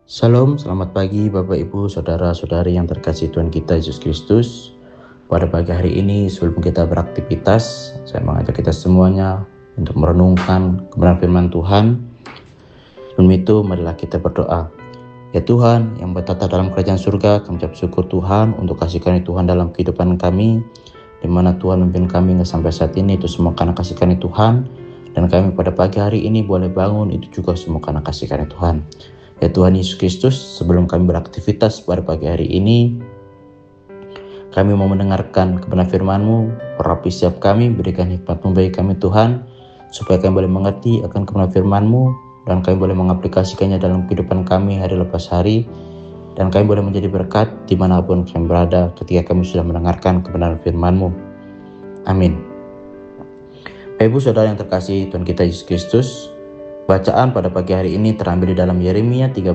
Salam, selamat pagi Bapak Ibu, Saudara-saudari yang terkasih Tuhan kita Yesus Kristus. Pada pagi hari ini sebelum kita beraktivitas, saya mengajak kita semuanya untuk merenungkan kebenaran firman Tuhan. Sebelum itu marilah kita berdoa. Ya Tuhan yang bertata dalam kerajaan surga, kami ucap syukur Tuhan untuk kasih karunia Tuhan dalam kehidupan kami, di mana Tuhan memimpin kami sampai saat ini, itu semua karena kasih karunia Tuhan. Dan kami pada pagi hari ini boleh bangun, itu juga semua karena kasih karunia Tuhan. Ya Tuhan Yesus Kristus, sebelum kami beraktivitas pada pagi hari ini, kami mau mendengarkan kebenaran firman-Mu. Rapi setiap kami, berikan hikmat-Mu bagi kami Tuhan, supaya kami boleh mengerti akan kebenaran firman-Mu, dan kami boleh mengaplikasikannya dalam kehidupan kami hari lepas hari, dan kami boleh menjadi berkat dimanapun kami berada ketika kami sudah mendengarkan kebenaran firman-Mu. Amin. Bapak Ibu Saudara yang terkasih Tuhan kita Yesus Kristus, bacaan pada pagi hari ini terambil di dalam Yeremia 13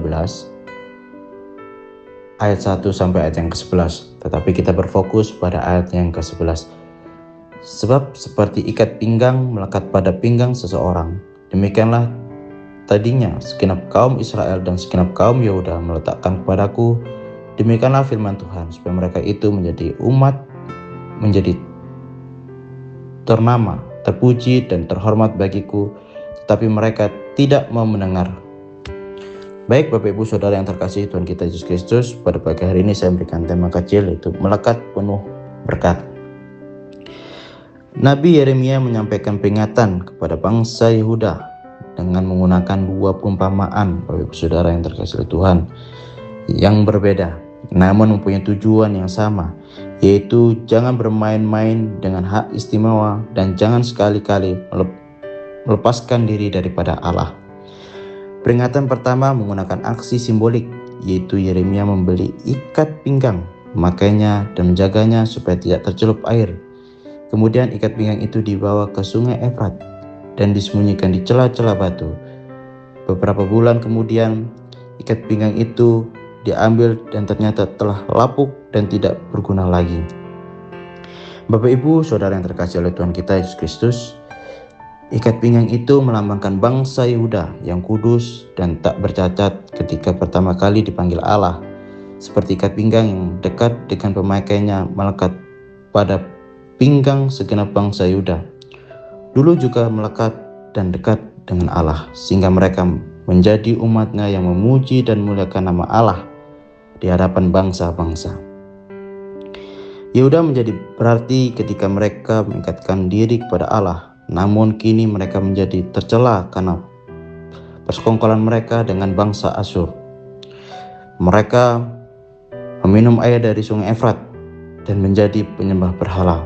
ayat 1 sampai ayat yang ke-11. Tetapi kita berfokus pada ayat yang ke-11. Sebab seperti ikat pinggang melekat pada pinggang seseorang, demikianlah tadinya segenap kaum Israel dan segenap kaum Yehuda meletakkan kepadaku, demikianlah firman Tuhan, supaya mereka itu menjadi umat, menjadi ternama, terpuji dan terhormat bagiku, tetapi mereka tidak mau mendengar. Baik Bapak Ibu Saudara yang terkasih Tuhan kita Yesus Kristus, pada pagi hari ini saya memberikan tema kecil, yaitu melekat penuh berkat. Nabi Yeremia menyampaikan peringatan kepada bangsa Yehuda dengan menggunakan dua perumpamaan, Bapak Ibu Saudara yang terkasih Tuhan, yang berbeda namun mempunyai tujuan yang sama, yaitu jangan bermain-main dengan hak istimewa dan jangan sekali-kali melepaskan diri daripada Allah. Peringatan pertama menggunakan aksi simbolik, yaitu Yeremia membeli ikat pinggang, memakainya dan menjaganya supaya tidak tercelup air. Kemudian ikat pinggang itu dibawa ke sungai Efrat dan disembunyikan di celah-celah batu. Beberapa bulan kemudian ikat pinggang itu diambil dan ternyata telah lapuk dan tidak berguna lagi. Bapak Ibu Saudara yang terkasih oleh Tuhan kita Yesus Kristus, ikat pinggang itu melambangkan bangsa Yehuda yang kudus dan tak bercacat ketika pertama kali dipanggil Allah. Seperti ikat pinggang yang dekat dengan pemakainya melekat pada pinggang segenap bangsa Yehuda. Dulu juga melekat dan dekat dengan Allah, sehingga mereka menjadi umat-Nya yang memuji dan memuliakan nama Allah di hadapan bangsa-bangsa. Yehuda menjadi berarti ketika mereka mengikatkan diri kepada Allah. Namun kini mereka menjadi tercela karena persekongkolan mereka dengan bangsa Asyur. Mereka meminum air dari sungai Efrat dan menjadi penyembah berhala.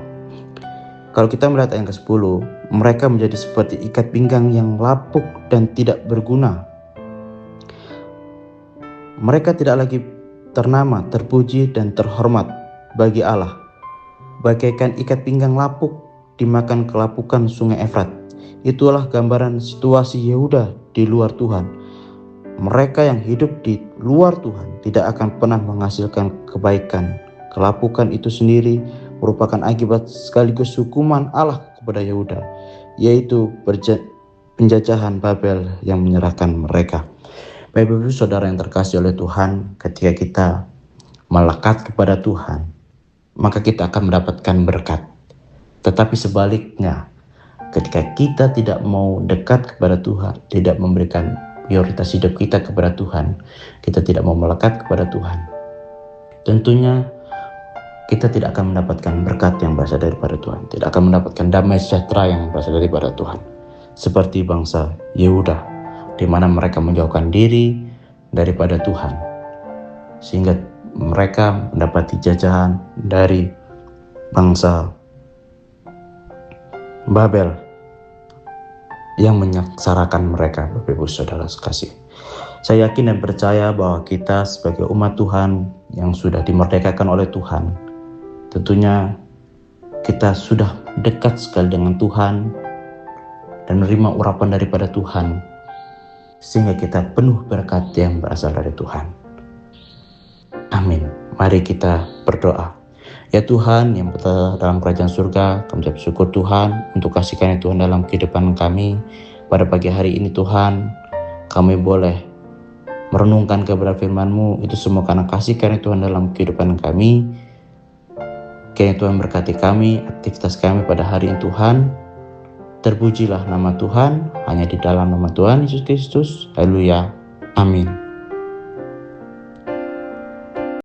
Kalau kita melihat ayat ke-10, mereka menjadi seperti ikat pinggang yang lapuk dan tidak berguna. Mereka tidak lagi ternama, terpuji dan terhormat bagi Allah, bagaikan ikat pinggang lapuk dimakan kelapukan sungai Efrat. Itulah gambaran situasi Yehuda di luar Tuhan. Mereka yang hidup di luar Tuhan tidak akan pernah menghasilkan kebaikan. Kelapukan itu sendiri merupakan akibat sekaligus hukuman Allah kepada Yehuda, yaitu penjajahan Babel yang menyerahkan mereka. Bapak Ibu Saudara yang terkasih oleh Tuhan, ketika kita melekat kepada Tuhan, maka kita akan mendapatkan berkat. Tetapi sebaliknya, ketika kita tidak mau dekat kepada Tuhan, tidak memberikan prioritas hidup kita kepada Tuhan, kita tidak mau melekat kepada Tuhan, tentunya kita tidak akan mendapatkan berkat yang berasal daripada Tuhan, tidak akan mendapatkan damai sejahtera yang berasal daripada Tuhan. Seperti bangsa Yehuda, di mana mereka menjauhkan diri daripada Tuhan, sehingga mereka mendapati jajahan dari bangsa Babel yang menyengsarakan mereka. Bapak Ibu Saudara sekasih, saya yakin dan percaya bahwa kita sebagai umat Tuhan yang sudah dimerdekakan oleh Tuhan, tentunya kita sudah dekat sekali dengan Tuhan dan menerima urapan daripada Tuhan, sehingga kita penuh berkat yang berasal dari Tuhan. Amin. Mari kita berdoa. Ya Tuhan yang berada dalam kerajaan surga, kami ucap syukur Tuhan untuk kasih karunia Tuhan dalam kehidupan kami. Pada pagi hari ini Tuhan, kami boleh merenungkan kebenaran firman-Mu. Itu semua karena kasih karunia Tuhan dalam kehidupan kami. Kiranya Tuhan berkati kami, aktivitas kami pada hari ini Tuhan. Terpujilah nama Tuhan, hanya di dalam nama Tuhan Yesus Kristus. Haleluya. Amin.